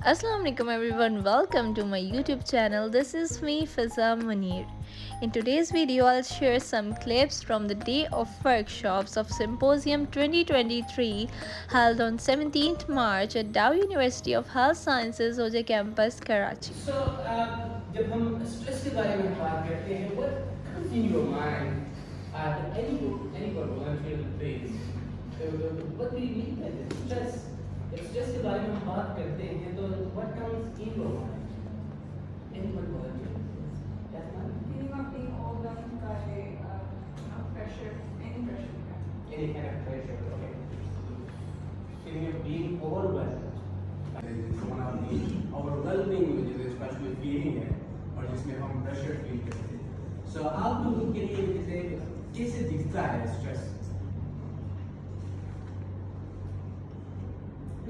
Assalamu alaikum everyone, welcome to my YouTube channel. This is me Fizza Munir. In today's video I'll share some clips from the day of workshops of Symposium 2023 held on 17th March at DowUniversity of Health Sciences OjhaCampus Karachi. So, जब हम stress के बारे में बात करते हैं, what comes in your mind at any volunteer phase? What do you mean by this? Stress. जब stress के बारे में हम बात करते हैं, तो what comes in your mind? Anyone volunteer? Yes, ma'am. Feeling of being overwhelmed by pressure, any pressure. Any kind of pressure. Okay. Feeling of being overwhelmed. overwhelming मुझे especially feeling है और जिसमें हम pressure feel करते हैं. So आप लोगों के लिए जैसे कैसे दिखता है stress?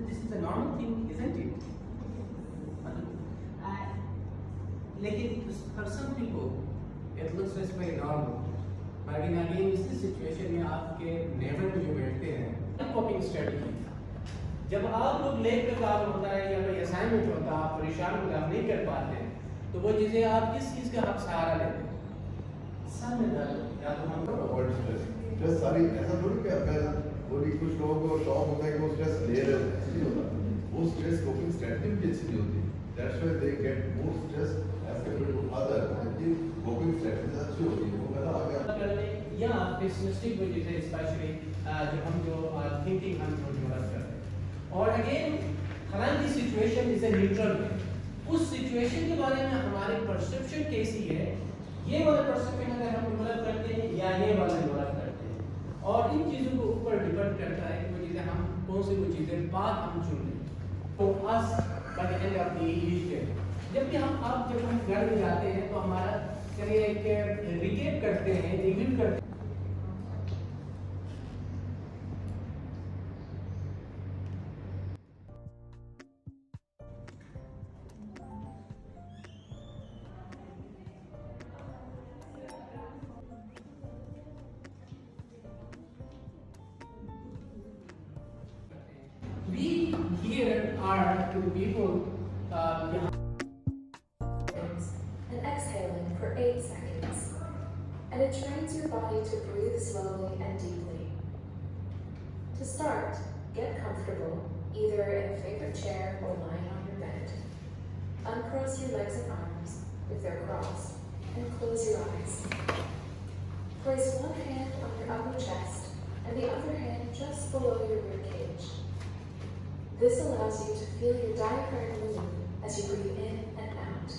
This is a normal thing, isn't it? लेकिन for some people it looks as very normal. But again इस situation में आपके neighbor जो बैठते हैं coping strategy. जब आप लोग लेट का काम होता है या कोई असाइनमेंट होता है, आप परेशान होते हैं, आप नहीं कर पाते हैं, तो वो चीज़ें आप किस चीज़ का आप सहारा लेते हैं? सामने दर्द या तो हम अवॉइड स्ट्रेस सारी ऐसा थोड़ी कि अगर कोई कुछ लोगों को शौक होता है कि वो स्ट्रेस ले रहे हैं, ऐसा नहीं होता. वो स्ट्रेस कोपिंग स्ट्रेटजी भी अच्छी नहीं होती. That's why they get more stress as compared to other. ये कोपिंग स्ट्रेटजी अच्छी होती है. वो कहता आ गया करने या पेसिमिस्टिक वजह से स्पेशली जब हम जो थिंकिंग हम जो डेवलप करते हैं. और अगेन हालांकि सिचुएशन इज ए न्यूट्रल है, उस सिचुएशन के बारे में हमारी परसेप्शन कैसी है, ये वाला परसेप्शन अगर हम डेवलप करते हैं या ये वाला डेवलप करते हैं, और इन चीज़ों के ऊपर डिपेंड करता है कि वो चीज़ें हम कौन सी वो चीज़ें बात हम चुन लें. तो as by the end of the year जब हम घर में जाते हैं तो हमारा चलिए एक रिकेप करते हैं, रिव्यू करते हैं. We here are to people and exhaling for 8 seconds. And it trains your body to breathe slowly and deeply. To start, get comfortable, either in a favorite chair or lying on your bed. Uncross your legs and arms if they're crossed, and close your eyes. Place one hand on your upper chest and the other hand just below your rib cage. This allows you to feel your diaphragm move as you breathe in and out.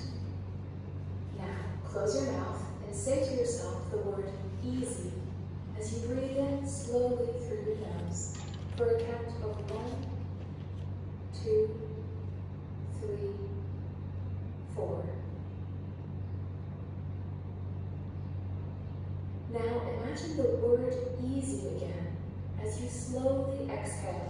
Now, close your mouth and say to yourself the word easy as you breathe in slowly through your nose for a count of 1, 2, 3, 4. Now imagine the word easy again as you slowly exhale.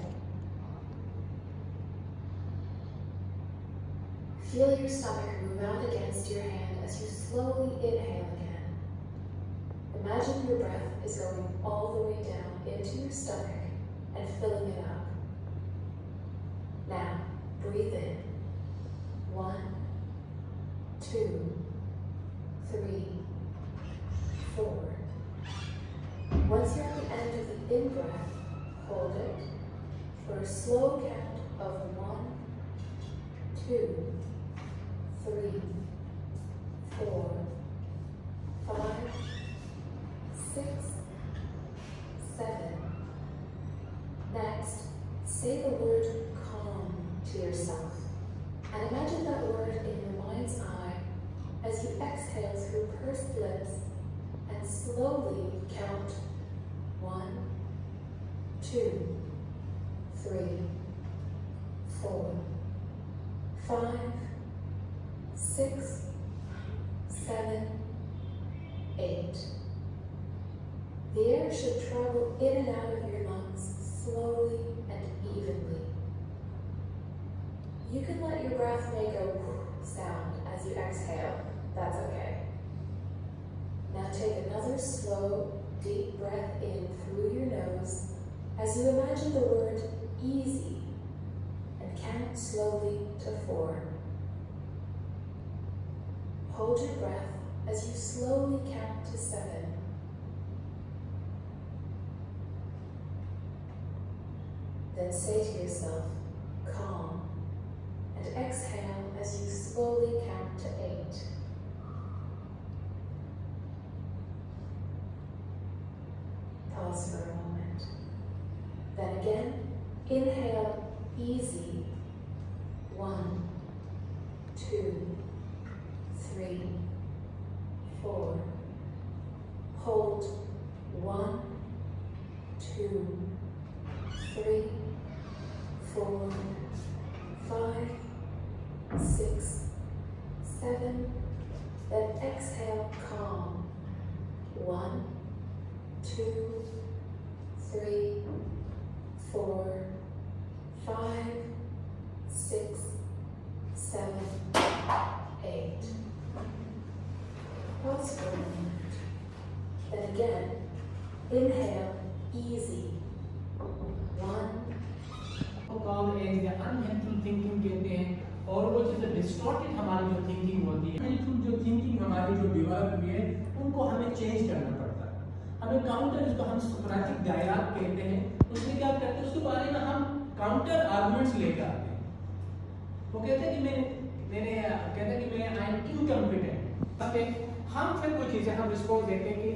Feel your stomach move out against your hand as you slowly inhale again. Imagine your breath is going all the way down into your stomach and filling it up. Now, breathe in. 1, 2, 3, 4. Once you're at the end of the in-breath, hold it for a slow count of 1, 2, 3, 4, 5, 6, 7. Next, say the word calm to yourself. And imagine that word in your mind's eye as you exhale through pursed lips and slowly count 1, 2, 3, 4, 5, 6, 7, 8. The air should travel in and out of your lungs slowly and evenly. You can let your breath make a sound as you exhale. That's okay. Now take another slow, deep breath in through your nose as you imagine the word easy and and count slowly to 4. Hold your breath as you slowly count to 7. Then say to yourself, calm, and exhale as you slowly count to 8. Pause for a moment. Then again, inhale easy. 1, 2, 3, 4. Hold 1, 2, 3, 4, 5, 6, 7. Then exhale calm. 1, 2, 3, 4, 5, 6, 7, 8. Pause for a moment. Then again, inhale easy. 1. Calm as unhelpful thinking कहते हैं और वो चीज़ें distorted हमारी जो thinking होती है helpful जो थिंकिंग हमारी जो डेवलप हुई है उनको हमें चेंज करना पड़ता है हमें काउंटर जिसको हम सोक्रेटिक डायलॉग कहते हैं उसमें क्या करते हैं उसके बारे में हम काउंटर आर्गुमेंट्स लेकर आते हैं वो कहते हैं कि मैंने कहते हैं कि मैं आई एम इनकम्पिटेंट हम फिर कुछ चीज़ें हम रिस्पॉन्स देते हैं कि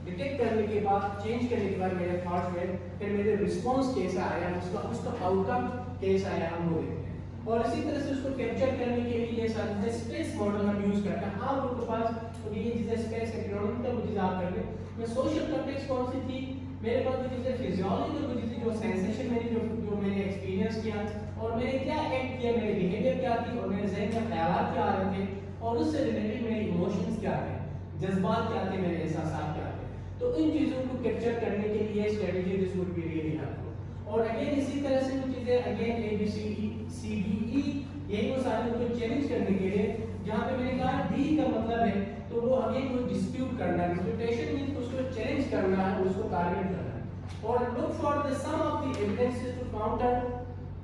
डिटेक्ट करने के बाद चेंज करने के बाद मेरे थॉट्स में फिर मेरे रिस्पॉन्स कैसा आया उसका आउटकम कैसा आया हम वो देखते हैं और इसी तरह से उसको कैप्चर करने के लिए साथ स्पेस मॉडल हम यूज करते हैं आप लोगों के पास तो ये चीज़ें स्पेस इकोनॉमिकल वो चीज़ आप कर लें मैं सोशल कॉन्टेक्स्ट कौन सी थी मेरे पास वो चीज़ें फिजियोलॉजिकल वो चीज़ें जो सेंसेशन मेरी जो मैंने एक्सपीरियंस किया और मैंने क्या एक्ट किया मेरे बिहेवियर क्या थी और मेरे जहन में ख्यालात क्या आ रहे थे और उससे रिलेटेड मेरे इमोशंस क्या थे जज्बात क्या थे मेरे एहसास क्या थे तो इन चीज़ों को कैप्चर करने के लिए strategy this would be really helpful और अगेन इसी तरह से वो चीज़ें again A B C D E यही वो सारे उनको चैलेंज करने के लिए जहाँ पे मैंने कहा डी का मतलब है तो वो अगेन कोई डिस्प्यूट करना है डिस्प्यूटेशन मींस उसको चैलेंज करना है उसको टारगेट करना है और look for the sum of the evidences to counter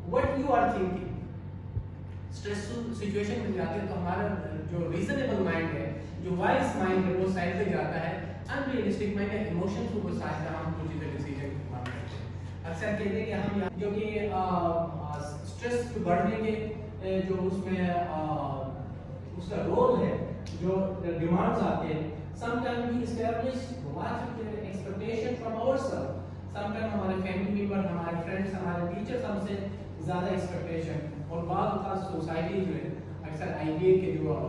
what you are thinking stressful situation में जाते हैं तो हमारा जो रीजनेबल माइंड है जो वाइज माइंड है वो साइड पे जाता है अनरियलिस्टिक माइंड है इमोशंस को साइड पे हम कुछ चीजें डिसीजन करते हैं अक्सर कहते हैं कि हम जो कि स्ट्रेस बढ़ने के जो उसमें उसका रोल है जो डिमांड्स आते हैं sometime we establish lot of expectation from ourselves sometime हमारे फैमिली मेंबर हमारे फ्रेंड्स हमारे टीचर्स हमसे ज़्यादा एक्सपेक्टेशन और बाद सोसाइटीज में अक्सर आईडिया के जो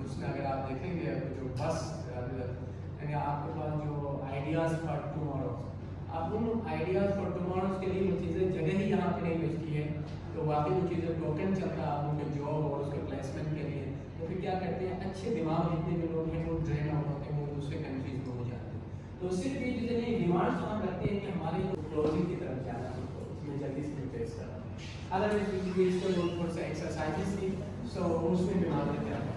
उसमें अगर आप देखेंगे जो बस यानी आपके पास जो आइडियाज़ फॉर टुमारो आप उन आइडियाज़ फॉर टुमारो के लिए वो चीज़ें जगह ही यहाँ पे नहीं बचती है तो वाकई वो चीज़ें टोकन चलता है आप उनके जॉब और उसके प्लेसमेंट के लिए तो फिर क्या करते हैं अच्छे दिमाग जितने भी लोग हैं वो ड्रेन आउट होते हैं वो दूसरे कंट्रीज में हो जाते हैं तो सिर्फ ये चीज़ें नहीं डिमांड्स हम रखते हैं कि हमारी क्लोजिंग की तरफ जाना है उसमें जल्दी से रिप्लेस करना अदर एक्सरसाइजेस थी सो उसमें दिमाग देते हैं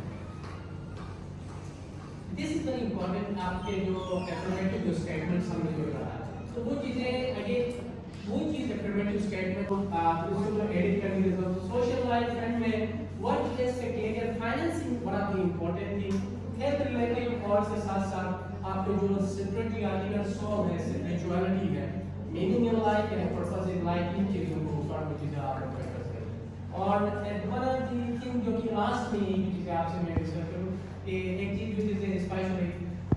दिस इज वेरी इंपॉर्टेंट आपके जो एफर्मेटिव जो स्टेटमेंट्स हमने जो कहा तो वो चीज़ें अगेन वो चीज़ एफर्मेटिव स्टेटमेंट आप उसको एडिट करने के बाद सोशल लाइफ एंड में वर्क प्लेस के करियर फाइनेंसिंग बड़ा ही इंपॉर्टेंट थिंग हेल्थ रिलेटेड और से साथ साथ आपके जो स्पिरिचुअलिटी का सोल है स्पिरिचुअलिटी है meaning in life and purpose in life in चीज़ों को ऊपर वो चीज़ें आप कर सकते हैं और वन ऑफ द थिंग जो कि लास्ट में ये चीज़ें आपसे मैं डिस्कस करूँ कि एक चीज़ जो चीज़ें स्पेशली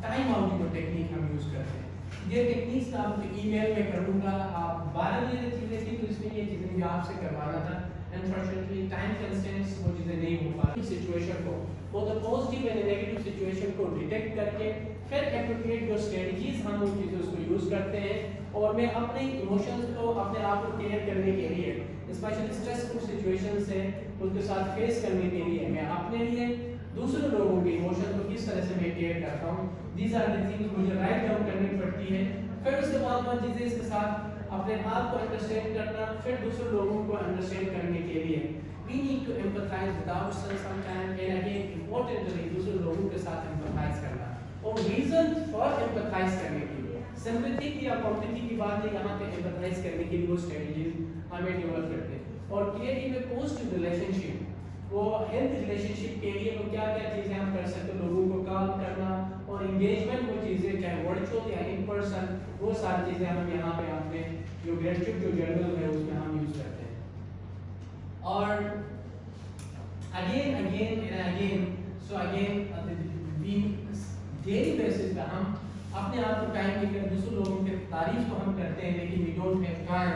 टाइम आउट की टेक्निक हम यूज़ करते हैं ये टेक्निक्स आप ईमेल में करूँगा आप 12 बजे चीज़ें थी तो इसमें ये चीज़ें मुझे आपसे करवाना था अनफॉर्चुनेटली टाइम कंस्ट्रेंट्स वो चीज़ें नहीं हो पा रही सिचुएशन को वो तो पॉजिटिव एंड नेगेटिव सिचुएशन को डिटेक्ट करके फिर एप्रोप्रिएट जो स्ट्रेटजीज हम उन चीज़ों उसको यूज़ करते हैं और मैं अपने इमोशंस को अपने आप को क्लियर करने के लिए स्पेशली स्ट्रेसफुल सिचुएशन से उसके साथ फेस करने के लिए मैं अपने लिए दूसरे लोगों के इमोशन को किस तरह से मैं केयर करता हूँ दीज आर द थिंग्स मुझे राइट डाउन करनी पड़ती है फिर उसके बाद वो चीज़ें इसके साथ अपने आप को अंडरस्टैंड करना फिर दूसरे लोगों को अंडरस्टैंड करने के लिए we need to empathise with ourselves sometime and again importantly दूसरे लोगों के साथ एम्पथाइज करना और रीजन फॉर एम्पथाइज करने के लिए सिंपैथी की या कॉम्पैथी की बात है यहाँ पे एम्पथाइज करने के लिए वो स्ट्रेटजीज हमें डेवलप करते हैं और क्रिएटिव ए पॉजिटिव रिलेशनशिप, वो हेल्थ रिलेशनशिप के लिए वो क्या क्या चीज़ें हम कर सकते हैं, लोगों को कॉल करना और इंगेजमेंट, वो चीज़ें चाहे वर्चुअल या इन पर्सन, वो सारी चीज़ें हम यहाँ पे अपने जो ग्रेजुएट जो जर्नल है उसमें हम यूज़ करते हैं। और again so again daily basis पे हम अपने आप को टाइम देकर दूसरे लोगों की तारीफ तो हम करते हैं, लेकिन वी डोंट हैव टाइम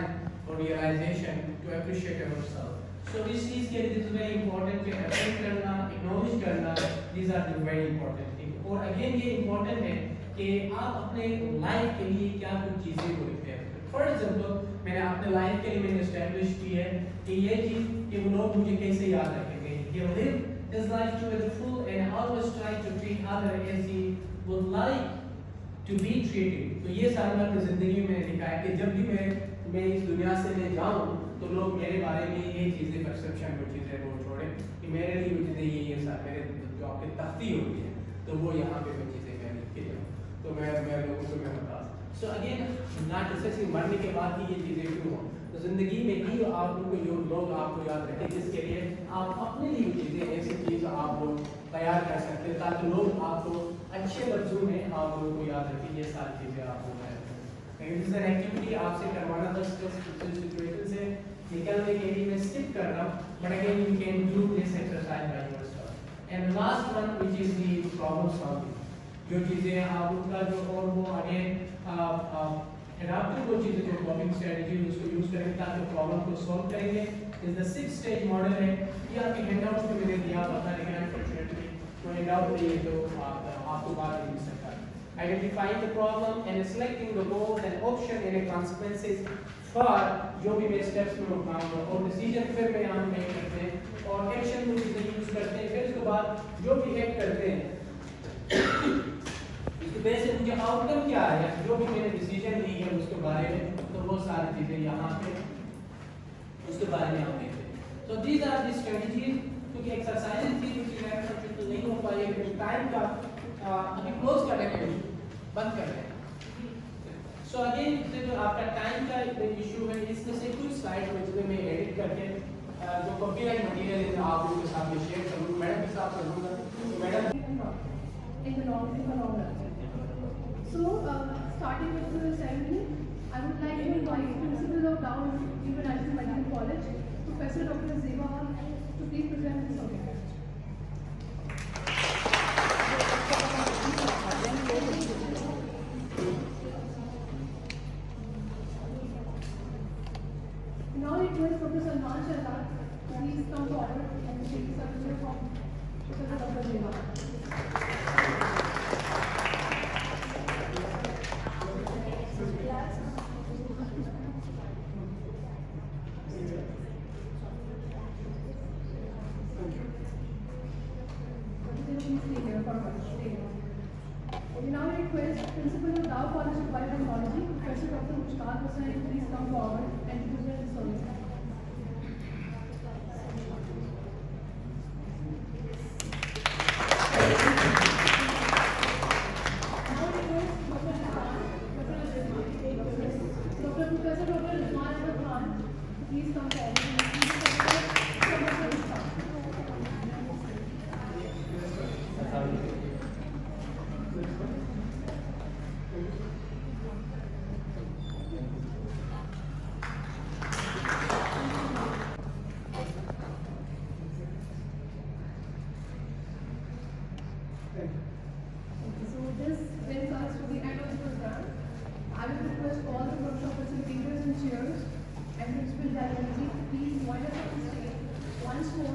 और realisation to appreciate ourselves. So इस चीज़ के लिए दिस इज वेरी इंपॉर्टेंट कि अप्रिशिएट करना, एक्नॉलेज करना, these are the very important thing. और अगेन ये इंपॉर्टेंट है कि आप अपने लाइफ के लिए क्या कुछ चीज़ें को लिखते हैं। फॉर एग्जाम्पल मैंने अपने लाइफ के लिए मैंने एस्टैब्लिश की है कि ये चीज़ कि वो लोग मुझे कैसे याद रखेंगे। He lived his life to the full and always tried to treat others as he would like to be treated। तो ये सारी मैं अपनी ज़िंदगी में लिखा है कि जब भी मैं इस दुनिया से मैं जाऊँ तो लोग मेरे बारे में ये चीज़ें परसेप्शन वो चीज़ें वो छोड़े कि मेरे लिए वो चीज़ें ये सारे मेरे जो आपकी तख्ती होती है तो वो यहाँ पे वो चीज़ें मैं लिख के जाऊँ, तो मैं लोगों को मैं बता। सो अगेन नॉट नेसेसरी मरने के बाद ही ये चीज़ें क्यों हो, तो ज़िंदगी में ही आप लोगों को जो लोग आपको याद रखें, जिसके लिए आप अपने लिए चीज़ें ऐसी चीज़ आप तैयार कर सकते हैं ताकि लोग आपको अच्छे लफ्ज़ों में आप लोगों को याद रखें। ये सारी चीज़ें आपको एक्टिविटी आपसे करवाना था सिचुएशन से निकलने के लिए मैं स्किप कर रहा हूँ, but again you can do this exercise by yourself. And last one which is the problem solving, जो चीज़ें आप उनका जो और वो अगेन एडाप्टिव वो चीज़ें जो कॉपिंग स्ट्रेटजी उसको यूज़ करेंगे ताकि प्रॉब्लम को सॉल्व करेंगे। इज द 6 स्टेज मॉडल है, ये आपके हैंडआउट में मैंने दिया पता लेकिन अनफॉर्चुनेटली वो हैंडआउट नहीं है तो आपको बात नहीं मिल सकता। Identifying the problem and selecting the goals and option and consequences for जो भी मैं स्टेप्स में उठाऊंगा, और डिसीजन फिर मैं यहाँ मेक करते हैं और एक्शन को चीज़ें यूज़ करते हैं। फिर उसके बाद जो भी एक्ट करते हैं उसके बेस से मुझे आउटकम क्या है, जो भी मैंने डिसीजन ली है उसके बारे में, तो वो सारी चीज़ें यहाँ पे उसके बारे में हम देखते हैं। तो दीज आर दी स्ट्रेटजीज, क्योंकि एक्सरसाइजेज थी क्योंकि नहीं हो पाई है टाइम का अभी क्लोज कर रहे हैं, बंद कर रहे हैं। सो अगेन जो आपका टाइम का इशू है, इसमें से कुछ स्लाइड में जिसमें मैं एडिट करके जो कॉपीराइट मटेरियल है आप लोगों के साथ में शेयर करूँगा, मैडम के साथ करूँगा। तो madam in the long run. So, starting with the ceremony, I would like to invite Principal of DowUniversity Medical College, Professor Dr. Zeba, to please present his subject. Now request Professor Munir to please come forward and take the certificate from Professor Dr. Zeba. We now request Principal of Dow College of Biotechnology, Professor Dr. OjhaCampus, to please come forward and present his service. So this brings us to the end of the program. I will request all the workshop facilitators and chairs and principal DowUniversity to please join us on stage once more